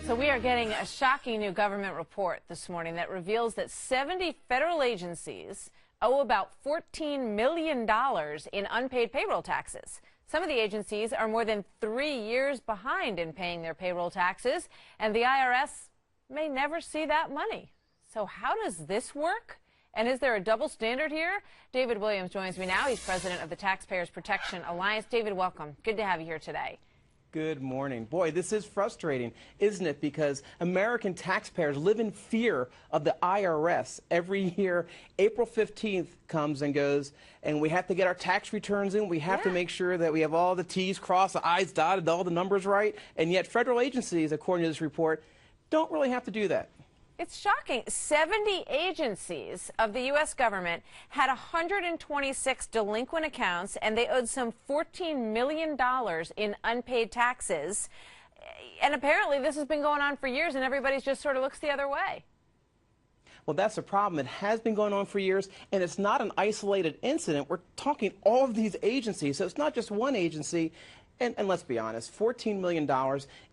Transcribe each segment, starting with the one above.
So we are getting a shocking new government report this morning that reveals that 70 federal agencies owe about $14 million in unpaid payroll taxes. Some of the agencies are more than 3 years behind in paying their payroll taxes, and the IRS may never see that money. So how does this work? And is there a double standard here? David Williams joins me now. He's president of the Taxpayers Protection Alliance. David, welcome. Good to have you here today. Good morning. Boy, this is frustrating, isn't it? Because American taxpayers live in fear of the IRS. Every year, April 15th comes and goes, and we have to get our tax returns in. We have to make sure that we have all the T's crossed, the I's dotted, all the numbers right. And yet federal agencies, according to this report, don't really have to do that. It's shocking. 70 agencies of the U.S. government had 126 delinquent accounts, and they owed some $14 million in unpaid taxes. And apparently this has been going on for years, and everybody just sort of looks the other way. Well, that's the problem. It has been going on for years, and it's not an isolated incident. We're talking all of these agencies, so it's not just one agency. And let's be honest, $14 million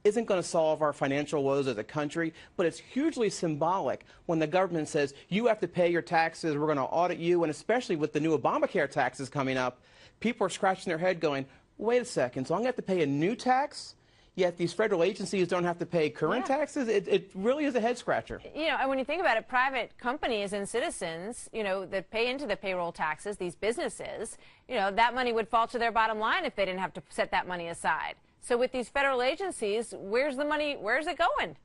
isn't going to solve our financial woes as a country, but it's hugely symbolic when the government says, you have to pay your taxes, we're going to audit you, and especially with the new Obamacare taxes coming up, people are scratching their head going, wait a second, so I'm going to have to pay a new tax? Yet these federal agencies don't have to pay current taxes? It really is a head scratcher. You know, and when you think about it, private companies and citizens, you know, that pay into the payroll taxes, these businesses, you know, that money would fall to their bottom line if they didn't have to set that money aside. So with these federal agencies, where's the money, where's it going?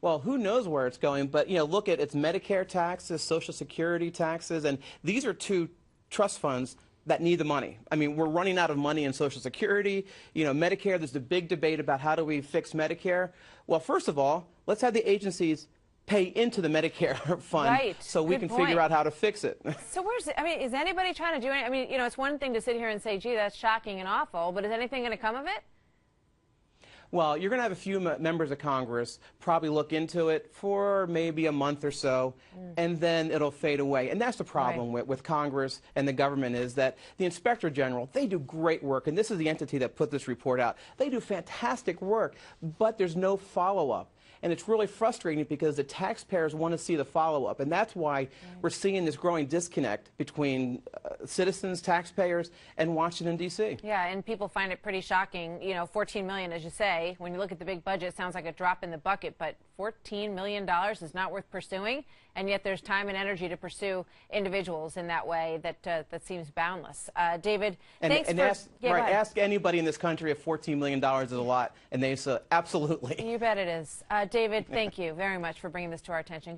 Well, who knows where it's going, but, you know, look at its Medicare taxes, Social Security taxes, and these are two trust funds that need the money. I mean, we're running out of money in Social Security. You know, Medicare, there's a big debate about how do we fix Medicare. Well, first of all, let's have the agencies pay into the Medicare fund so we can figure out how to fix it. So where's it? I mean, is anybody trying to do it? I mean, you know, it's one thing to sit here and say, gee, that's shocking and awful, but is anything going to come of it? Well, you're going to have a few members of Congress probably look into it for maybe a month or so, and then it'll fade away. And that's the problem with Congress and the government, is that the Inspector General, they do great work, and this is the entity that put this report out. They do fantastic work, but there's no follow-up. And it's really frustrating because the taxpayers want to see the follow-up. And that's why we're seeing this growing disconnect between citizens, taxpayers, and Washington, D.C. Yeah, and people find it pretty shocking. You know, $14 million, as you say, when you look at the big budget, it sounds like a drop in the bucket, but $14 million is not worth pursuing. And yet there's time and energy to pursue individuals in that way that seems boundless. David, thanks ask anybody in this country if $14 million is a lot, and they say absolutely. You bet it is. David, thank you very much for bringing this to our attention.